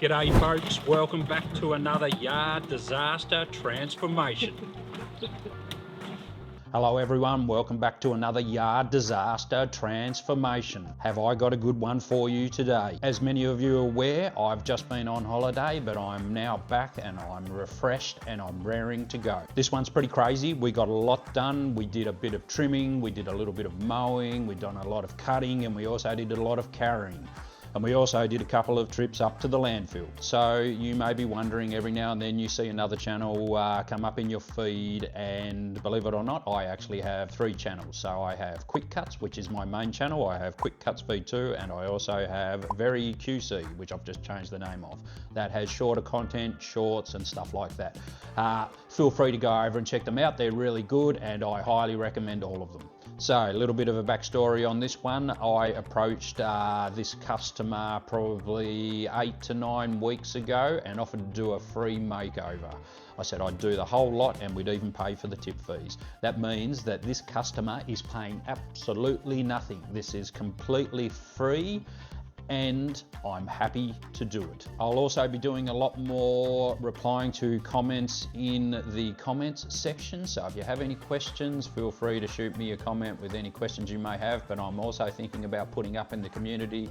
G'day folks, welcome back to another yard disaster transformation. Hello everyone, welcome back to another yard disaster transformation. Have I got a good one for you today? As many of you are aware, I've just been on holiday, but I'm now back and I'm refreshed and I'm raring to go. This one's pretty crazy. We got a lot done. We did a bit of trimming, we did a little bit of mowing, we've done a lot of cutting, and we also did a lot of carrying. And we also did a couple of trips up to the landfill. So you may be wondering, every now and then you see another channel come up in your feed, and believe it or not, I actually have 3 channels. So I have Quick Cuts, which is my main channel, I have Quick Cuts V2, and I also have Very QC, which I've just changed the name of. That has shorter content, shorts and stuff like that. Feel free to go over and check them out. They're really good and I highly recommend all of them. So a little bit of a backstory on this one. I approached this customer probably 8 to 9 weeks ago and offered to do a free makeover. I said I'd do the whole lot and we'd even pay for the tip fees. That means that this customer is paying absolutely nothing. This is completely free and I'm happy to do it. I'll also be doing a lot more replying to comments in the comments section. So if you have any questions, feel free to shoot me a comment with any questions you may have, but I'm also thinking about putting up in the community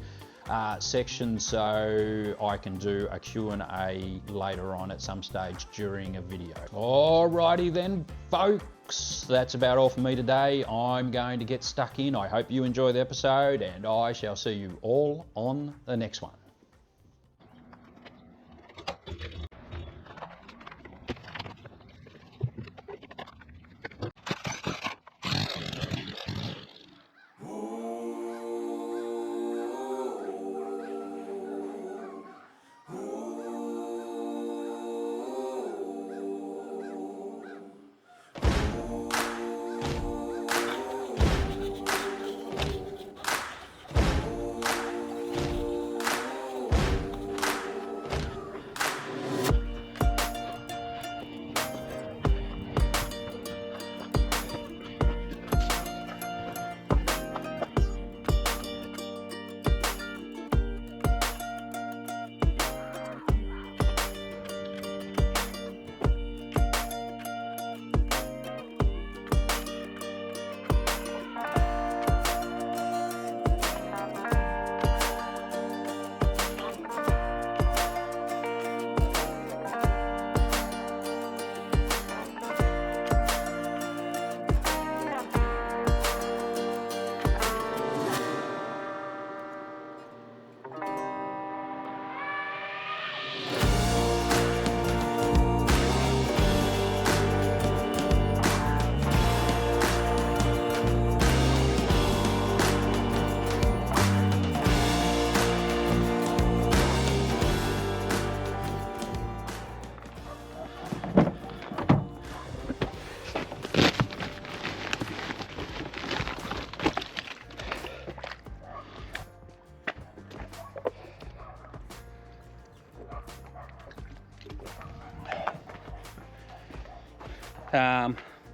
section so I can do a Q&A later on at some stage during a video. Alrighty then folks, that's about all for me today. I'm going to get stuck in. I hope you enjoy the episode and I shall see you all on the next one.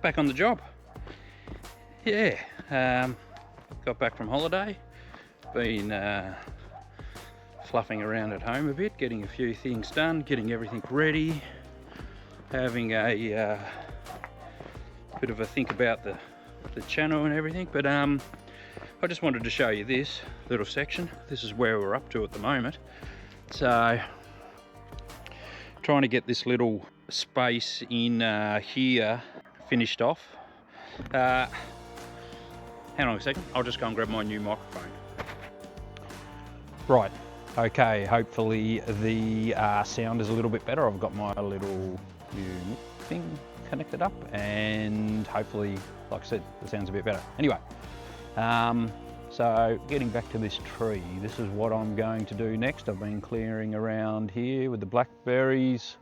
Back on the job. Yeah, got back from holiday, been fluffing around at home a bit, getting a few things done, getting everything ready, having a bit of a think about the channel and everything, but I just wanted to show you this little section. This is where we're up to at the moment. So trying to get this little space in here finished off. Hang on a second, I'll just go and grab my new microphone. Right, okay, hopefully the sound is a little bit better. I've got my little new thing connected up and hopefully, like I said, the sound's a bit better. Anyway, so getting back to this tree, this is what I'm going to do next. I've been clearing around here with the blackberries,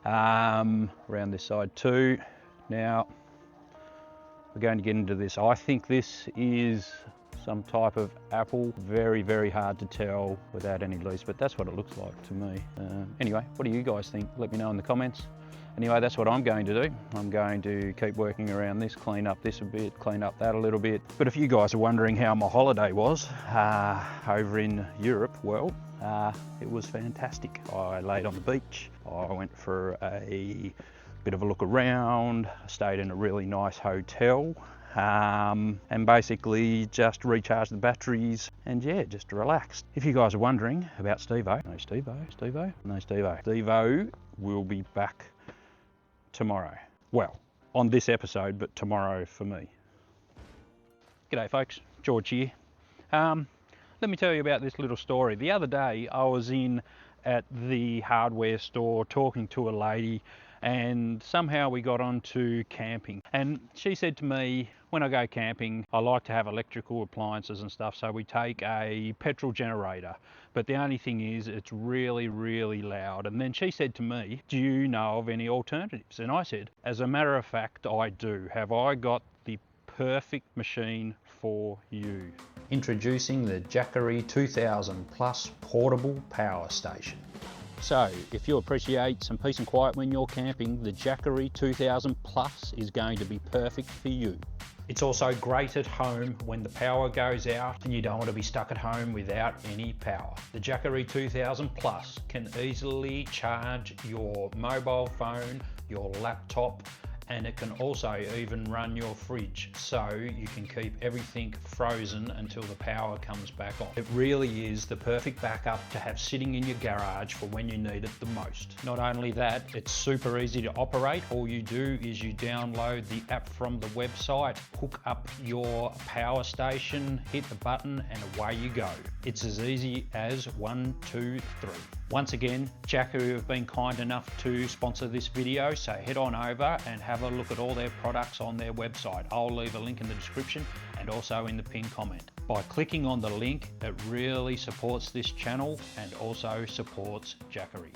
around this side too. Now we're going to get into this. I think this is some type of apple. Very, very hard to tell without any leaves, but that's what it looks like to me. Anyway, what do you guys think? Let me know in the comments. Anyway, that's what I'm going to do. I'm going to keep working around this, clean up this a bit, clean up that a little bit. But if you guys are wondering how my holiday was over in Europe, well, it was fantastic. I laid on the beach, I went for a bit of a look around, stayed in a really nice hotel, and basically just recharged the batteries and yeah, just relaxed. If you guys are wondering about Steve-O, Steve-O will be back tomorrow. Well, on this episode, but tomorrow for me. G'day folks, George here. Let me tell you about this little story. The other day I was in at the hardware store talking to a lady, and somehow we got onto camping, and she said to me, when I go camping I like to have electrical appliances and stuff, so we take a petrol generator, but the only thing is it's really loud. And then she said to me, do you know of any alternatives? And I said, as a matter of fact I do. Have I got the perfect machine for you? Introducing the Jackery 2000 Plus portable power station. So if you appreciate some peace and quiet when you're camping, the Jackery 2000 Plus is going to be perfect for you. It's also great at home when the power goes out and you don't want to be stuck at home without any power. The Jackery 2000 Plus can easily charge your mobile phone, your laptop, and it can also even run your fridge, so you can keep everything frozen until the power comes back on. It really is the perfect backup to have sitting in your garage for when you need it the most. Not only that, it's super easy to operate. All you do is you download the app from the website, hook up your power station, hit the button, and away you go. It's as easy as 1, 2, 3. Once again, Jackery have been kind enough to sponsor this video, so head on over and have a look at all their products on their website. I'll leave a link in the description and also in the pinned comment. By clicking on the link, it really supports this channel and also supports Jackery.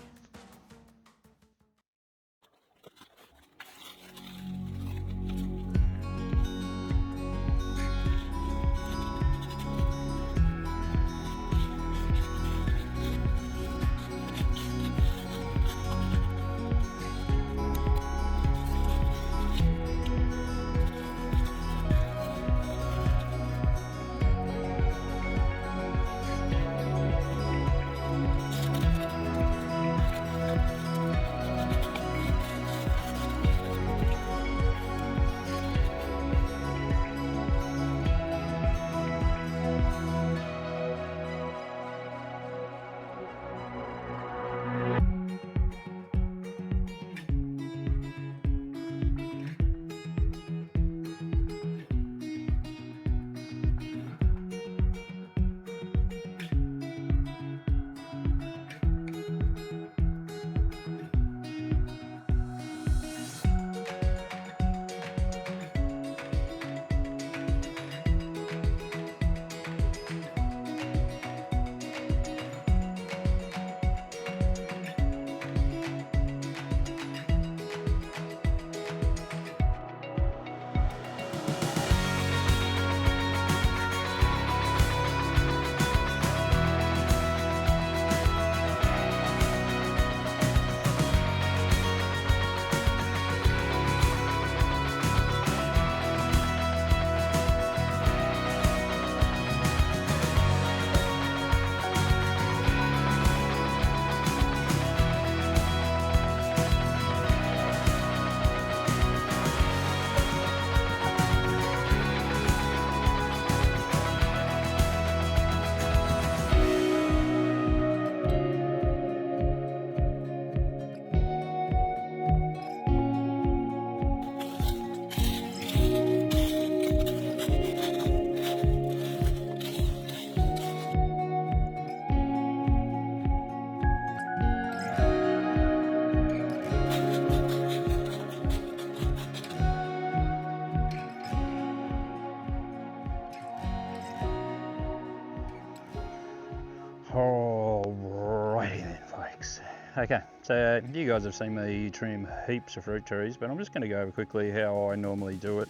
Alrighty then folks. Okay, so you guys have seen me trim heaps of fruit trees, but I'm just going to go over quickly how I normally do it.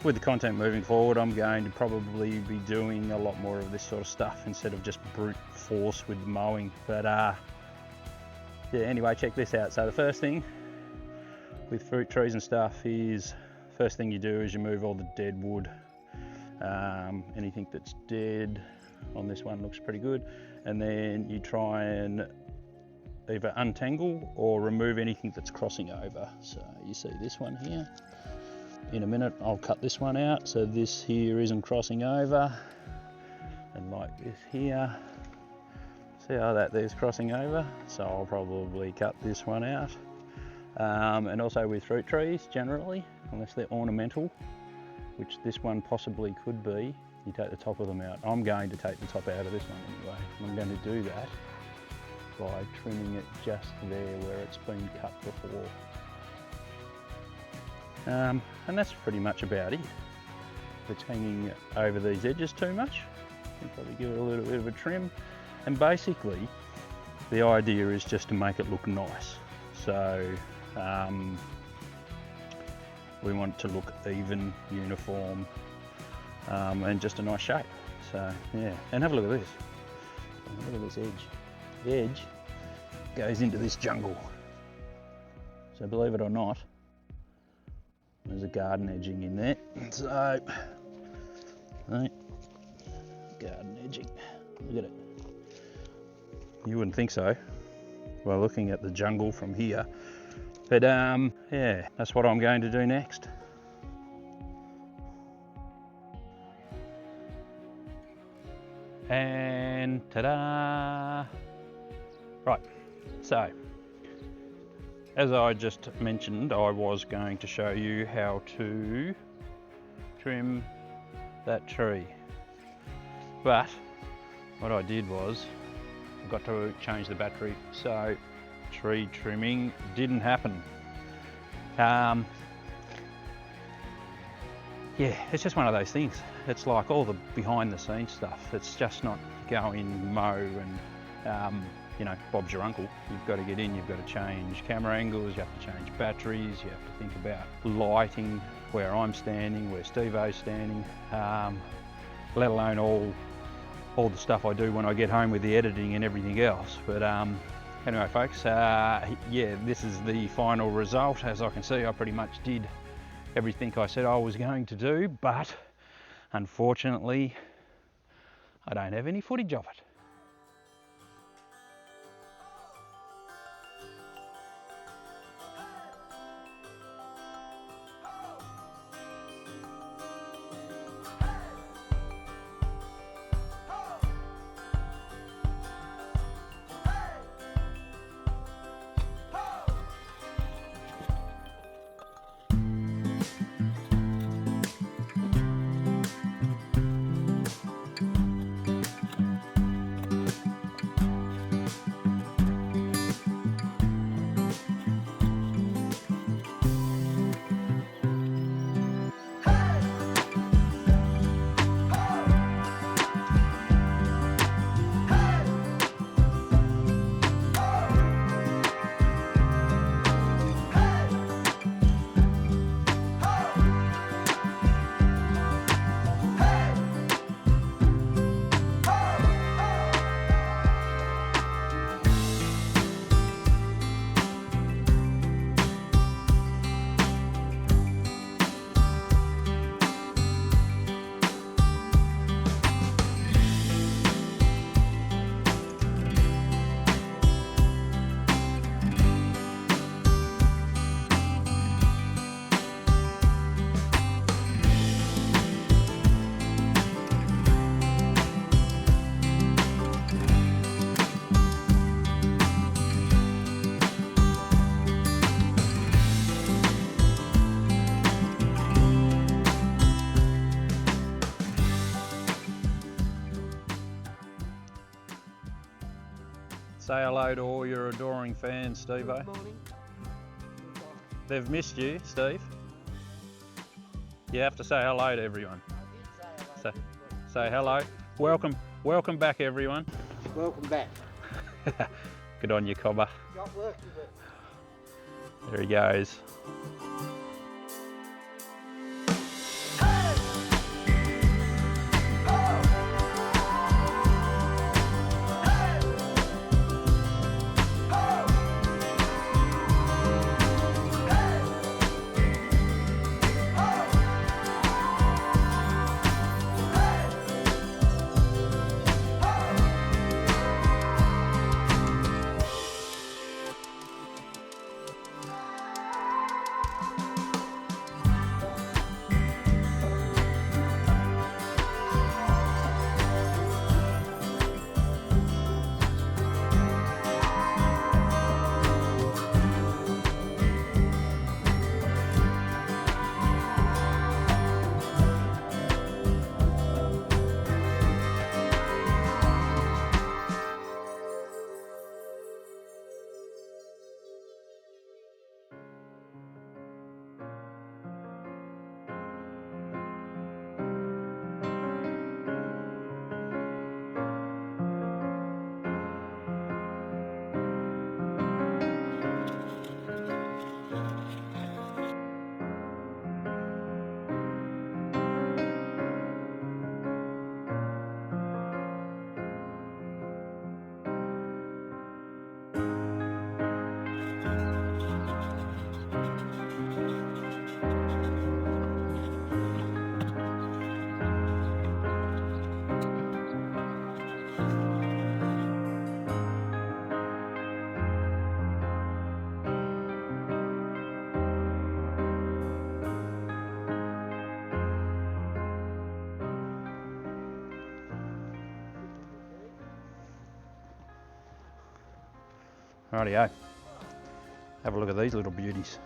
With the content moving forward, I'm going to probably be doing a lot more of this sort of stuff instead of just brute force with mowing. But yeah, anyway, check this out. So the first thing with fruit trees and stuff is, first thing you do is you move all the dead wood. Anything that's dead on this one looks pretty good. And then you try and either untangle or remove anything that's crossing over. So you see this one here. In a minute I'll cut this one out so this here isn't crossing over, and like this here, see how that there's crossing over, so I'll probably cut this one out. And also with fruit trees generally, unless they're ornamental, which this one possibly could be, you take the top of them out. I'm going to take the top out of this one anyway. I'm going to do that by trimming it just there where it's been cut before. And that's pretty much about it. If it's hanging over these edges too much, you can probably give it a little bit of a trim. And basically, the idea is just to make it look nice. So we want it to look even, uniform, and just a nice shape. So yeah, and have a look at this. Look at this edge. The edge goes into this jungle. So believe it or not, there's a garden edging in there. So, right, garden edging, look at it. You wouldn't think so, while looking at the jungle from here. But yeah, that's what I'm going to do next. And ta-da! Right, so, as I just mentioned, I was going to show you how to trim that tree. But what I did was, I got to change the battery, so tree trimming didn't happen. Yeah, it's just one of those things. It's like all the behind the scenes stuff. It's just not go in, mow and you know, Bob's your uncle. You've got to get in, you've got to change camera angles, you have to change batteries, you have to think about lighting, where I'm standing, where Steve-O's standing, let alone all the stuff I do when I get home with the editing and everything else. But anyway folks, yeah, this is the final result. As I can see, I pretty much did everything I said I was going to do, but unfortunately I don't have any footage of it. Say hello to all your adoring fans, Steve-O. Good morning. They've missed you, Steve. You have to say hello to everyone. I did say hello. Say hello. Welcome back, everyone. Welcome back. Good on you, Cobber. Got work to do. There he goes. Rightio. Have a look at these little beauties.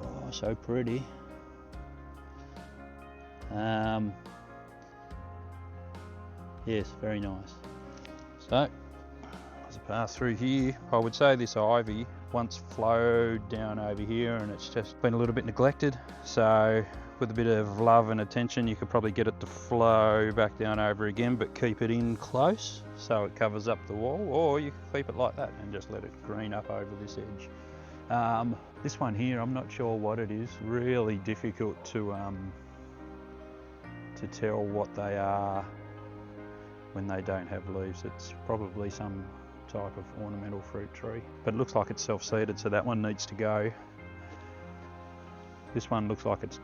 Oh, so pretty. Yes, very nice. So, as I pass through here, I would say this ivy once flowed down over here and it's just been a little bit neglected. So with a bit of love and attention, you could probably get it to flow back down over again, but keep it in close so it covers up the wall, or you could keep it like that and just let it green up over this edge. This one here, I'm not sure what it is. Really difficult to tell what they are when they don't have leaves. It's probably some type of ornamental fruit tree, but it looks like it's self-seeded, so that one needs to go. This one looks like it's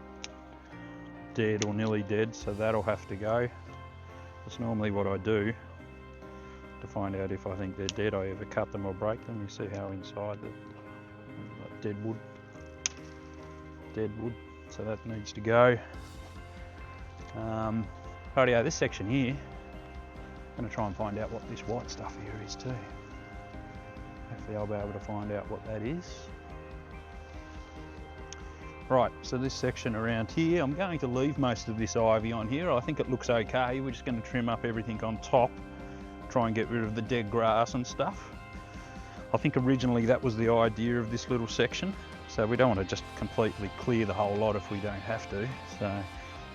dead or nearly dead, so that'll have to go. That's normally what I do to find out if I think they're dead. I either cut them or break them. You see how inside the dead wood, so that needs to go. Rightio, this section here, I'm going to try and find out what this white stuff here is too. Hopefully I'll be able to find out what that is. Right, so this section around here, I'm going to leave most of this ivy on here. I think it looks okay. We're just going to trim up everything on top, try and get rid of the dead grass and stuff. I think originally that was the idea of this little section, so we don't want to just completely clear the whole lot if we don't have to. So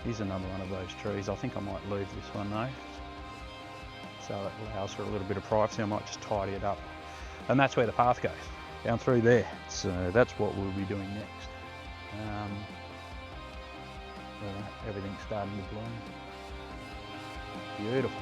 here's another one of those trees. I think I might leave this one though, so it allows for a little bit of privacy. I might just tidy it up. And that's where the path goes, down through there. So that's what we'll be doing next. Everything's starting to bloom. Beautiful.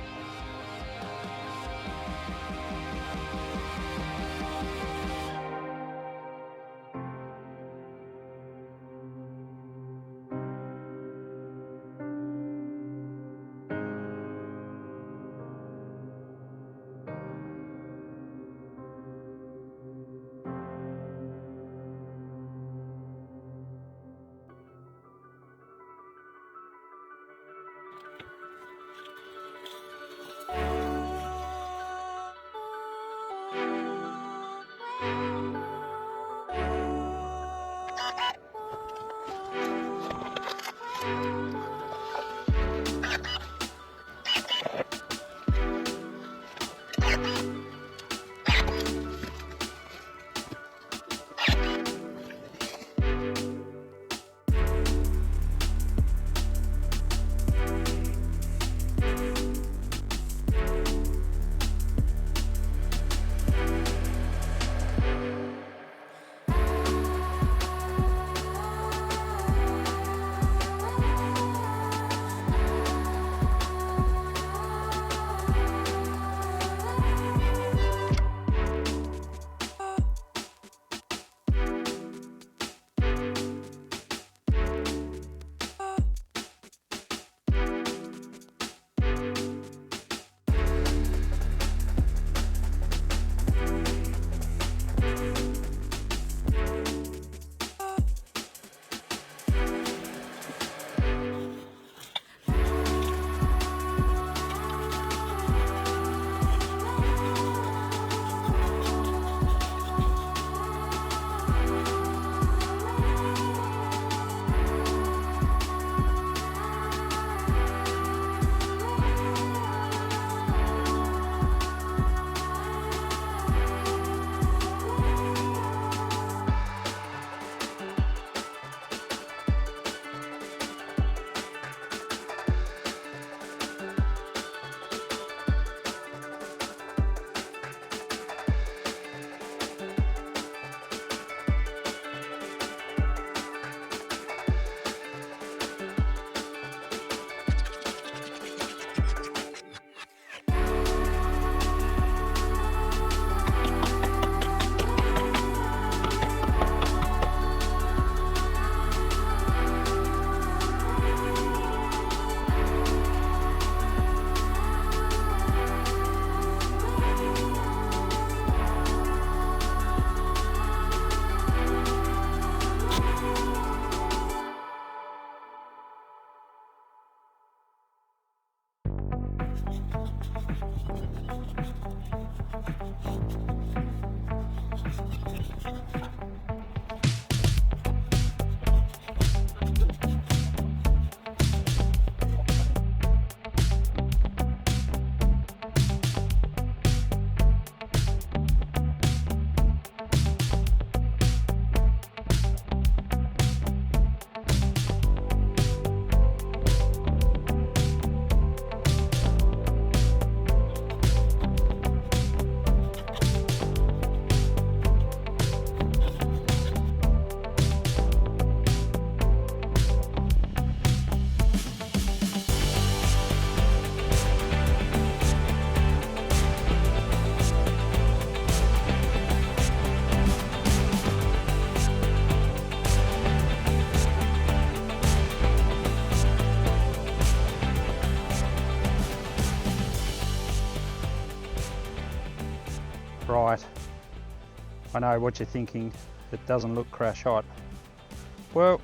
Right, I know what you're thinking, it doesn't look crash hot. Well,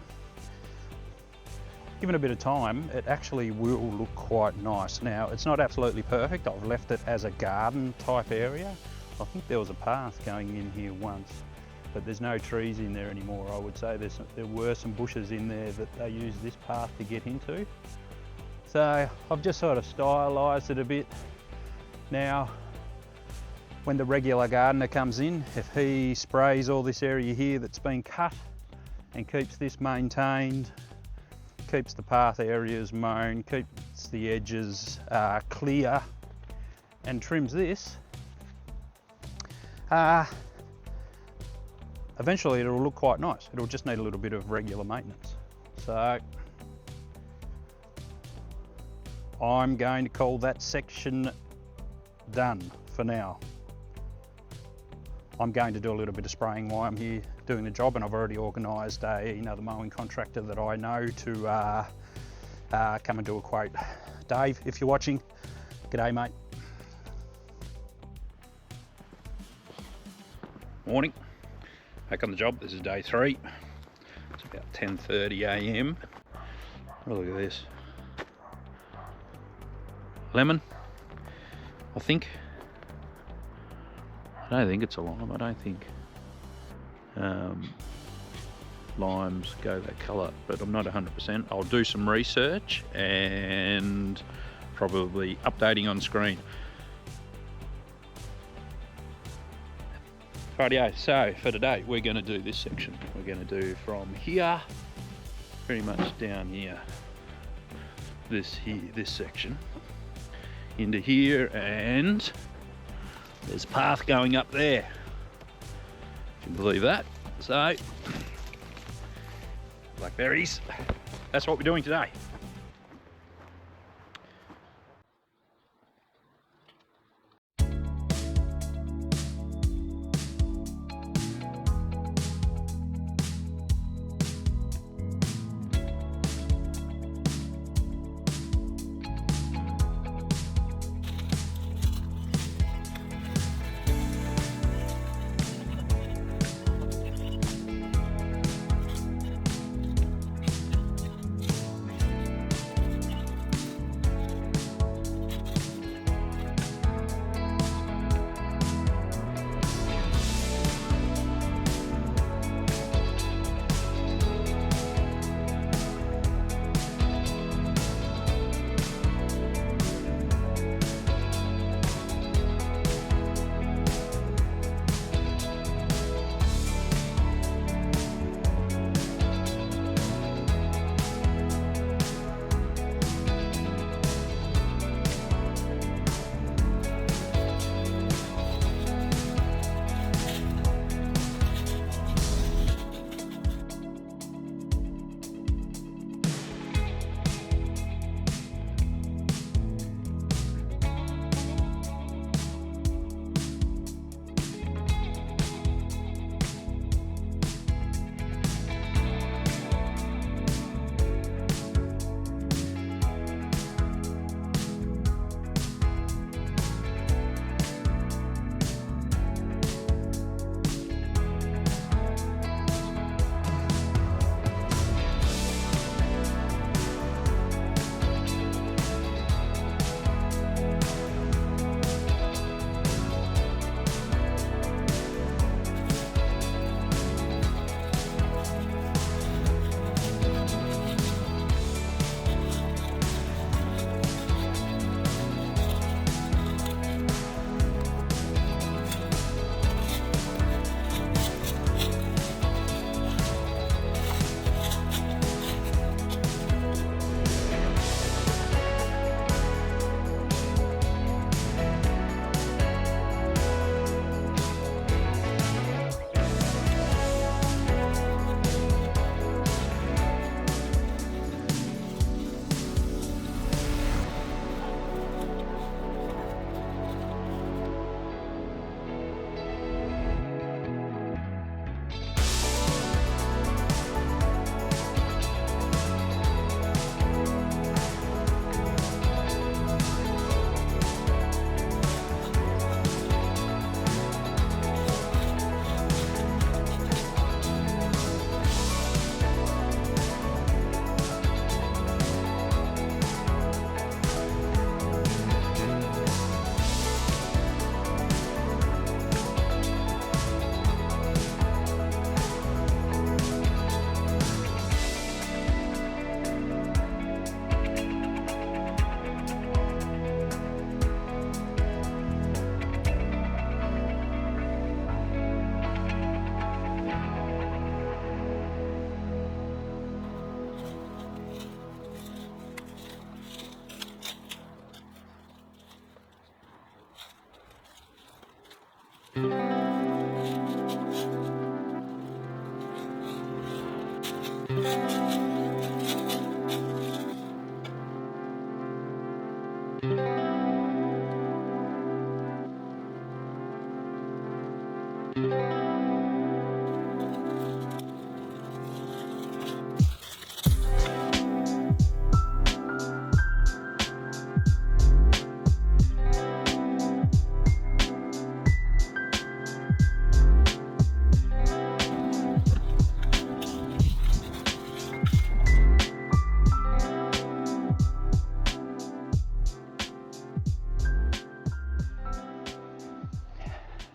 given a bit of time, it actually will look quite nice. Now, it's not absolutely perfect. I've left it as a garden type area. I think there was a path going in here once, but there's no trees in there anymore. I would say there were some bushes in there that they used this path to get into. So I've just sort of stylised it a bit. Now, when the regular gardener comes in, if he sprays all this area here that's been cut and keeps this maintained, keeps the path areas mown, keeps the edges clear, and trims this, eventually it'll look quite nice. It'll just need a little bit of regular maintenance. So I'm going to call that section done for now. I'm going to do a little bit of spraying while I'm here doing the job, and I've already organised another mowing contractor that I know to come and do a quote. Dave, if you're watching, g'day mate. Morning, back on the job. This is day 3. It's about 10:30 a.m. Oh, look at this. Lemon, I think. I don't think it's a lime, I don't think limes go that colour, but I'm not 100%. I'll do some research and probably updating on screen. Rightio, so for today we're going to do this section. We're going to do from here, pretty much down here, this section, into here, and there's a path going up there. If you can believe that. So, blackberries, that's what we're doing today.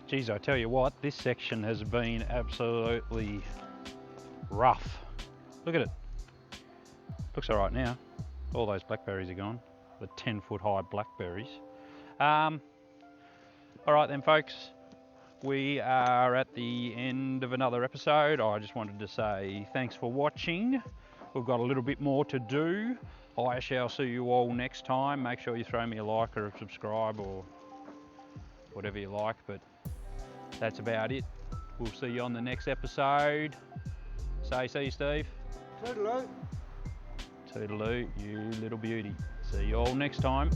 Geez, I tell you what, this section has been absolutely rough. Look at it. Looks all right now. All those blackberries are gone. The 10-foot high blackberries. All right then, folks. We are at the end of another episode. I just wanted to say thanks for watching. We've got a little bit more to do. I shall see you all next time. Make sure you throw me a like or a subscribe or whatever you like, but that's about it. We'll see you on the next episode. Say, see you, Steve. Toodaloo. Toodaloo, you little beauty. See you all next time.